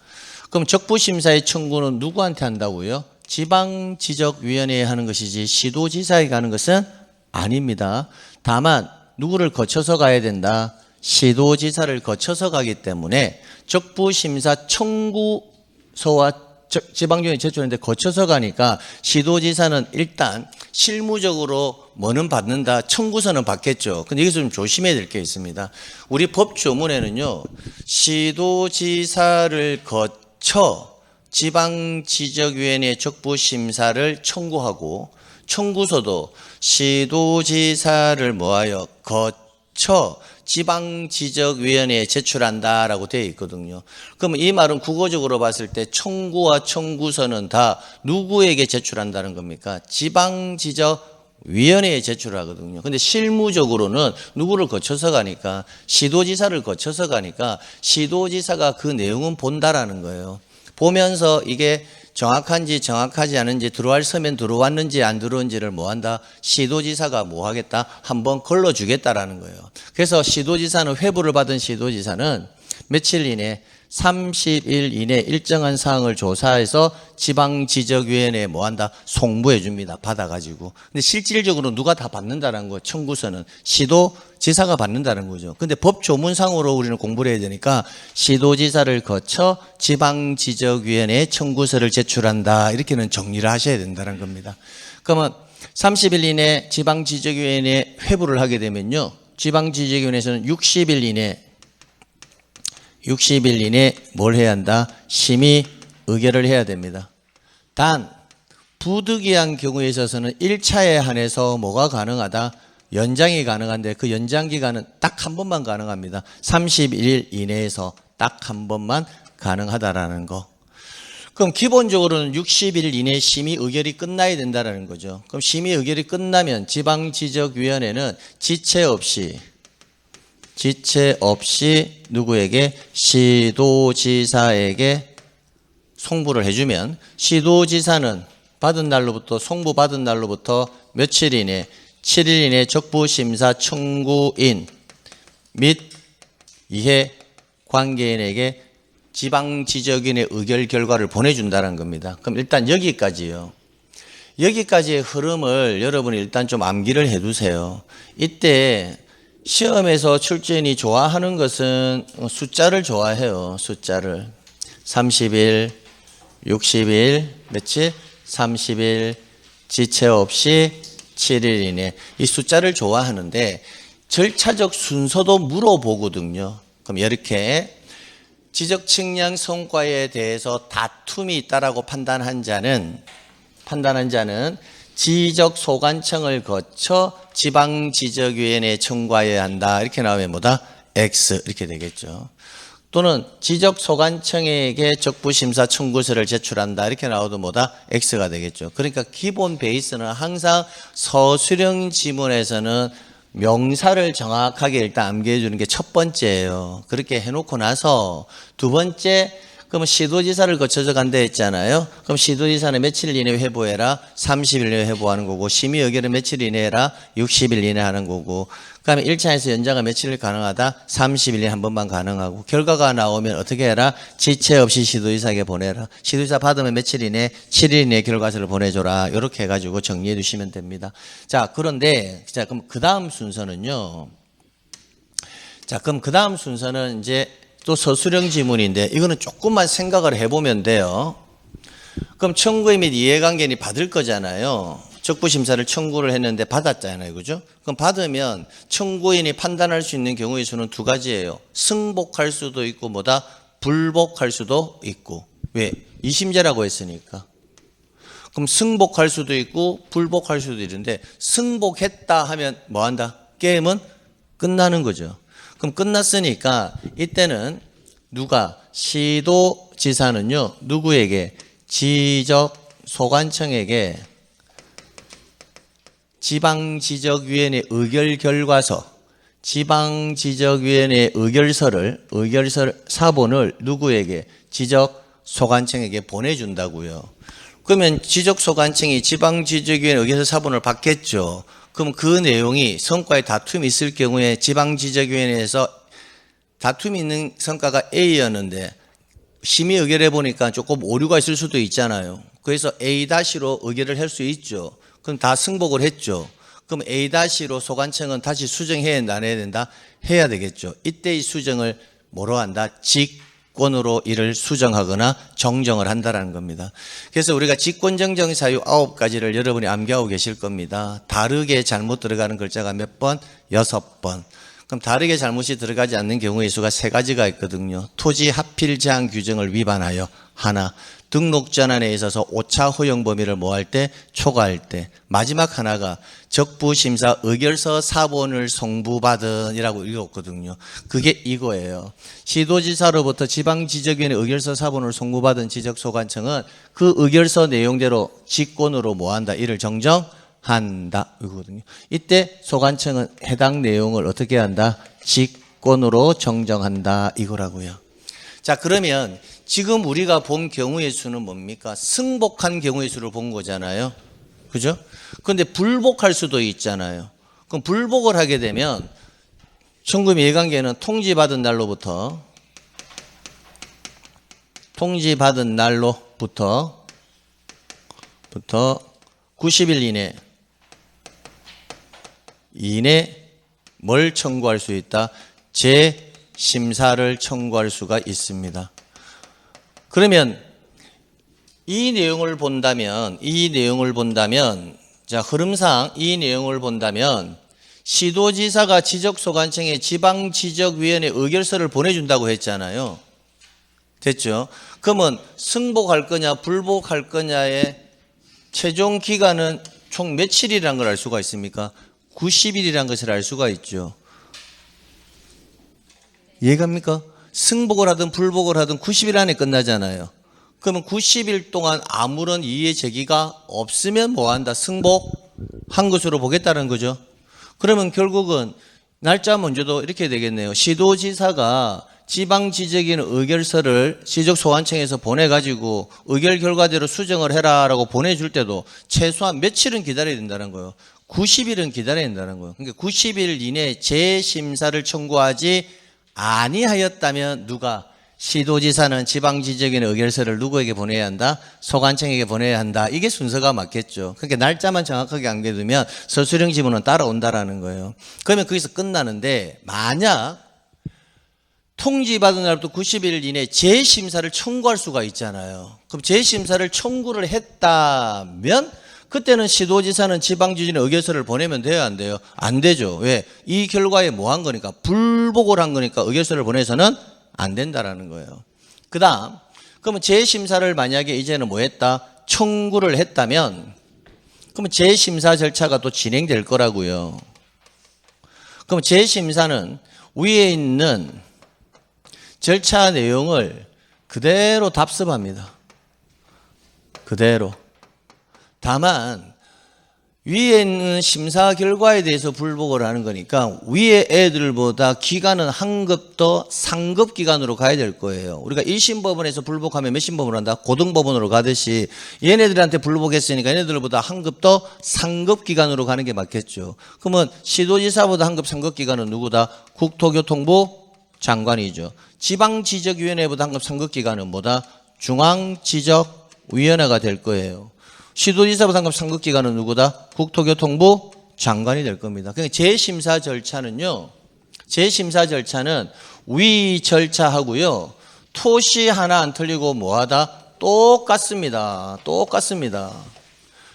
그럼 적부 심사의 청구는 누구한테 한다고요? 지방지적위원회에 하는 것이지 시도지사에게 하는 것은 아닙니다. 다만 누구를 거쳐서 가야 된다? 시도지사를 거쳐서 가기 때문에 적부심사 청구서와 지방지원에 제출했는데 거쳐서 가니까 시도지사는 일단 실무적으로 뭐는 받는다, 청구서는 받겠죠. 근데 여기서 좀 조심해야 될 게 있습니다. 우리 법조문에는요, 시도지사를 거쳐 지방지적위원회 적부심사를 청구하고, 청구서도 시도지사를 뭐하여 거쳐 지방지적위원회에 제출한다라고 되어 있거든요. 그러면 이 말은 국어적으로 봤을 때 청구와 청구서는 다 누구에게 제출한다는 겁니까? 지방지적위원회에 제출하거든요. 근데 실무적으로는 누구를 거쳐서 가니까, 시도지사를 거쳐서 가니까 시도지사가 그 내용은 본다라는 거예요. 보면서 이게 정확한지 정확하지 않은지, 들어갈 서면 들어왔는지 안 들어온지를 뭐한다? 시도지사가 뭐하겠다? 한번 걸러주겠다라는 거예요. 그래서 시도지사는, 회부를 받은 시도지사는 며칠 이내, 30일 이내 일정한 사항을 조사해서 지방지적위원회에 뭐한다? 송부해 줍니다. 받아가지고. 근데 실질적으로 누가 다 받는다는 거, 청구서는 시도지사가 받는다는 거죠. 근데 법조문상으로 우리는 공부를 해야 되니까 시도지사를 거쳐 지방지적위원회에 청구서를 제출한다. 이렇게는 정리를 하셔야 된다는 겁니다. 그러면 30일 이내 지방지적위원회에 회부를 하게 되면요, 지방지적위원회에서는 60일 이내 뭘 해야 한다? 심의 의결을 해야 됩니다. 단 부득이한 경우에 있어서는 1차에 한해서 뭐가 가능하다? 연장이 가능한데 그 연장 기간은 딱 한 번만 가능합니다. 31일 이내에서 딱 한 번만 가능하다라는 거. 그럼 기본적으로는 60일 이내 심의 의결이 끝나야 된다는 거죠. 그럼 심의 의결이 끝나면 지방지적위원회는 지체 없이 누구에게? 시도지사에게 송부를 해주면 시도지사는 받은 날로부터, 송부 받은 날로부터 며칠 이내, 7일 이내 적부심사 청구인 및 이해 관계인에게 지방지적인의 의결 결과를 보내준다는 겁니다. 그럼 일단 여기까지요. 여기까지의 흐름을 여러분이 일단 좀 암기를 해두세요. 이때 시험에서 출제인이 좋아하는 것은 숫자를 좋아해요. 숫자를. 30일, 60일, 며칠? 30일, 지체 없이 7일 이내. 이 숫자를 좋아하는데 절차적 순서도 물어보거든요. 그럼 이렇게 지적 측량 성과에 대해서 다툼이 있다라고 판단한 자는 지적 소관청을 거쳐 지방지적위원회에 청구해야 한다. 이렇게 나오면 뭐다? X 이렇게 되겠죠. 또는 지적 소관청에게 적부심사 청구서를 제출한다. 이렇게 나와도 뭐다? X가 되겠죠. 그러니까 기본 베이스는 항상 서술형 지문에서는 명사를 정확하게 일단 암기해 주는 게 첫 번째예요. 그렇게 해놓고 나서 두 번째, 그러면 시도지사를 거쳐서 간다 했잖아요. 그럼 시도지사는 며칠 이내에 회부해라? 30일 이내에 회부하는 거고, 심의 의결은 며칠 이내에 해라? 60일 이내에 하는 거고, 그 다음에 1차에서 연장은 며칠 가능하다? 30일 이내에 한 번만 가능하고, 결과가 나오면 어떻게 해라? 지체 없이 시도지사에게 보내라. 시도지사 받으면 며칠 이내? 7일 이내에 결과서를 보내줘라. 이렇게 해가지고 정리해 주시면 됩니다. 자, 그런데, 자, 그럼 그 다음 순서는요. 자, 그럼 그 다음 순서는 이제 또 서술형 지문인데 이거는 조금만 생각을 해보면 돼요. 그럼 청구인 및 이해관계인이 받을 거잖아요. 적부심사를 청구를 했는데 받았잖아요. 그죠? 그럼 받으면 청구인이 판단할 수 있는 경우의 수는 두 가지예요. 승복할 수도 있고 뭐다? 불복할 수도 있고. 왜? 이심제라고 했으니까. 그럼 승복할 수도 있고 불복할 수도 있는데 승복했다 하면 뭐한다? 게임은 끝나는 거죠. 그럼 끝났으니까 이때는 누가? 시도지사는요. 누구에게? 지적소관청에게 지방지적위원회 의결 결과서, 지방지적위원회 의결서 사본을 누구에게? 지적소관청에게 보내준다고요. 그러면 지적소관청이 지방지적위원회 의결서 사본을 받겠죠. 그럼 그 내용이 성과에 다툼이 있을 경우에 지방지적위원회에서 다툼이 있는 성과가 A였는데 심의 의결해 보니까 조금 오류가 있을 수도 있잖아요. 그래서 A-로 의결을 할 수 있죠. 그럼 다 승복을 했죠. 그럼 A-로 소관청은 다시 수정해야 된다, 안 해야 된다? 해야 되겠죠. 이때 이 수정을 뭐로 한다? 직권으로 이를 수정하거나 정정을 한다라는 겁니다. 그래서 우리가 직권정정 사유 9가지를 여러분이 암기하고 계실 겁니다. 다르게 잘못 들어가는 글자가 몇 번? 6번. 그럼 다르게 잘못이 들어가지 않는 경우의 수가 3가지가 있거든요. 토지 하필 제한 규정을 위반하여 하나, 등록전환에 있어서 오차 허용 범위를 뭐할 때? 초과할 때. 마지막 하나가 적부심사 의결서 사본을 송부받은 이라고 읽었거든요. 그게 이거예요. 시도지사로부터 지방지적위원회 의결서 사본을 송부받은 지적소관청은 그 의결서 내용대로 직권으로 뭐한다? 이를 정정한다 이거거든요. 이때 소관청은 해당 내용을 어떻게 한다? 직권으로 정정한다 이거라고요. 자, 그러면 지금 우리가 본 경우의 수는 뭡니까? 승복한 경우의 수를 본 거잖아요. 그죠? 그런데 불복할 수도 있잖아요. 그럼 불복을 하게 되면 청구미 예관계는 통지받은 날로부터 90일 이내 뭘 청구할 수 있다? 재심사를 청구할 수가 있습니다. 그러면 이 내용을 본다면 자, 흐름상 이 내용을 본다면 시도지사가 지적소관청에 지방지적위원회 의결서를 보내준다고 했잖아요. 됐죠? 그러면 승복할 거냐 불복할 거냐의 최종 기간은 총 며칠이라는 걸 알 수가 있습니까? 90일이라는 것을 알 수가 있죠. 이해갑니까? 승복을 하든 불복을 하든 90일 안에 끝나잖아요. 그러면 90일 동안 아무런 이의 제기가 없으면 뭐한다? 승복한 것으로 보겠다는 거죠. 그러면 결국은 날짜 먼저도 이렇게 되겠네요. 시도지사가 지방지적인 의결서를 지적소관청에서 보내가지고 의결 결과대로 수정을 해라라고 보내줄 때도 최소한 며칠은 기다려야 된다는 거예요. 90일은 기다려야 된다는 거예요. 그러니까 90일 이내에 재심사를 청구하지 아니하였다면 누가? 시도지사는 지방지적인 의결서를 누구에게 보내야 한다? 소관청에게 보내야 한다. 이게 순서가 맞겠죠. 그러니까 날짜만 정확하게 안겨두면 서술형 지문은 따라온다라는 거예요. 그러면 거기서 끝나는데 만약 통지받은 날부터 90일 이내에 재심사를 청구할 수가 있잖아요. 그럼 재심사를 청구를 했다면 그때는 시도지사는 지방지적인 의결서를 보내면 돼요, 안 돼요? 안 되죠. 왜? 이 결과에 뭐 한 거니까? 불복을 한 거니까 의결서를 보내서는 안 된다라는 거예요. 그 다음, 그러면 재심사를 만약에 이제는 뭐 했다? 청구를 했다면, 그러면 재심사 절차가 또 진행될 거라고요. 그럼 재심사는 위에 있는 절차 내용을 그대로 답습합니다. 그대로. 다만 위에 있는 심사 결과에 대해서 불복을 하는 거니까 위에 애들보다 기간은 한 급 더 상급 기간으로 가야 될 거예요. 우리가 1심 법원에서 불복하면 몇 심 법원으로 한다? 고등법원으로 가듯이 얘네들한테 불복했으니까 얘네들보다 한 급 더 상급 기간으로 가는 게 맞겠죠. 그러면 시도지사보다 한 급 상급 기간은 누구다? 국토교통부 장관이죠. 지방지적위원회보다 한 급 상급 기간은 뭐다? 중앙지적위원회가 될 거예요. 시도지사보다 한 급 상급 기관은 누구다? 국토교통부 장관이 될 겁니다. 그러니까 재심사 절차는 위 절차하고요. 토시 하나 안 틀리고 뭐하다? 똑같습니다.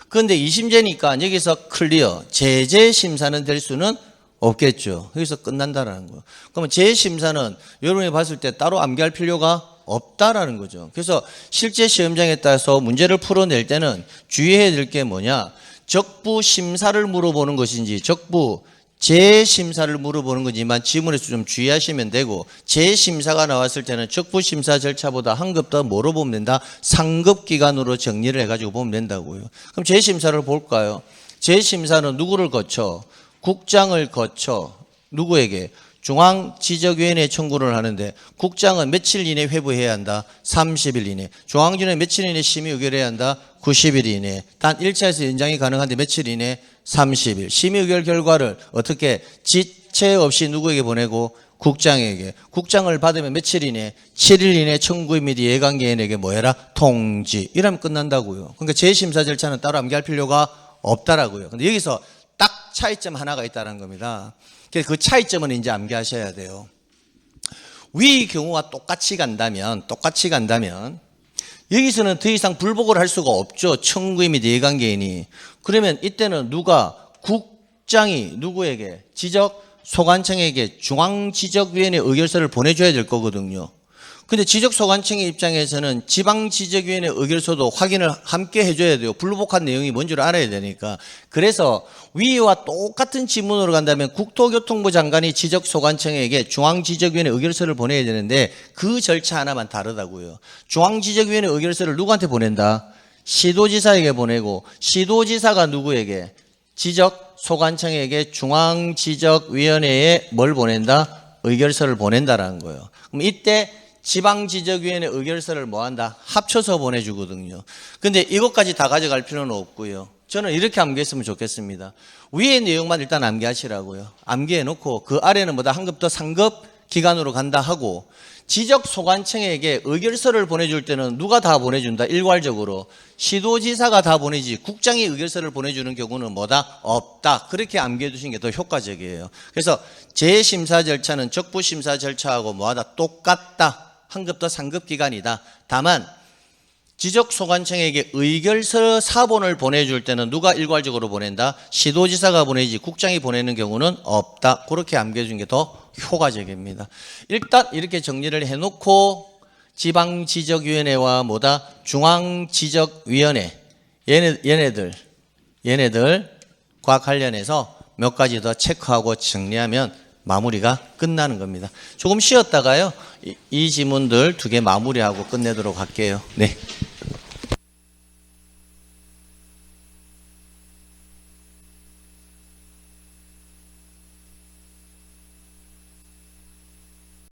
그런데 2심제니까 여기서 클리어. 재심사는 될 수는 없겠죠. 여기서 끝난다라는 거예요. 그러면 재심사는 여러분이 봤을 때 따로 암기할 필요가 없다라는 거죠. 그래서 실제 시험장에 따라서 문제를 풀어낼 때는 주의해야 될 게 뭐냐? 적부 심사를 물어보는 것인지 적부 재심사를 물어보는 거지만 지문에서 좀 주의하시면 되고 재심사가 나왔을 때는 적부 심사 절차보다 한 급 더 뭐로 보면 된다? 상급 기관으로 정리를 해가지고 보면 된다고요. 그럼 재심사를 볼까요? 재심사는 누구를 거쳐? 국장을 거쳐 누구에게? 중앙지적위원회 청구를 하는데 국장은 며칠 이내 회부해야 한다? 30일 이내. 중앙지는 며칠 이내 심의 의결해야 한다? 90일 이내. 단 1차에서 연장이 가능한데 며칠 이내? 30일. 심의 의결 결과를 어떻게 지체 없이 누구에게 보내고? 국장에게. 국장을 받으면 며칠 이내? 7일 이내 청구 및 예관계인에게 뭐해라? 통지. 이러면 끝난다고요. 그러니까 재심사 절차는 따로 암기할 필요가 없다라고요. 근데 여기서 딱 차이점 하나가 있다는 겁니다. 그 차이점은 이제 암기하셔야 돼요. 위 경우와 똑같이 간다면 여기서는 더 이상 불복을 할 수가 없죠. 청구인 및 이해관계인이. 그러면 이때는 누가 국장이 누구에게 지적소관청에게 중앙지적위원회 의결서를 보내줘야 될 거거든요. 근데 지적소관청의 입장에서는 지방지적위원회 의결서도 확인을 함께 해줘야 돼요. 불복한 내용이 뭔지를 알아야 되니까. 그래서 위와 똑같은 지문으로 간다면 국토교통부 장관이 지적소관청에게 중앙지적위원회 의결서를 보내야 되는데 그 절차 하나만 다르다고요. 중앙지적위원회 의결서를 누구한테 보낸다? 시도지사에게 보내고 시도지사가 누구에게? 지적소관청에게 중앙지적위원회에 뭘 보낸다? 의결서를 보낸다라는 거예요. 그럼 이때 지방지적위원회 의결서를 뭐한다? 합쳐서 보내주거든요. 근데 이것까지 다 가져갈 필요는 없고요. 저는 이렇게 암기했으면 좋겠습니다. 위의 내용만 일단 암기하시라고요. 암기해놓고 그 아래는 뭐다? 한 급 더 상급 기관으로 간다 하고 지적소관청에게 의결서를 보내줄 때는 누가 다 보내준다? 일괄적으로 시도지사가 다 보내지 국장이 의결서를 보내주는 경우는 뭐다? 없다. 그렇게 암기해 두신 게 더 효과적이에요. 그래서 재심사 절차는 적부심사 절차하고 뭐하다? 똑같다. 한 급 더 상급 기관이다. 다만 지적소관청에게 의결서 사본을 보내줄 때는 누가 일괄적으로 보낸다? 시도지사가 보내지 국장이 보내는 경우는 없다. 그렇게 암기해 주는 게 더 효과적입니다. 일단 이렇게 정리를 해놓고 지방지적위원회와 뭐다? 중앙지적위원회 얘네들과 관련해서 몇 가지 더 체크하고 정리하면 마무리가 끝나는 겁니다. 조금 쉬었다가요. 이 지문들 2개 마무리하고 끝내도록 할게요. 네.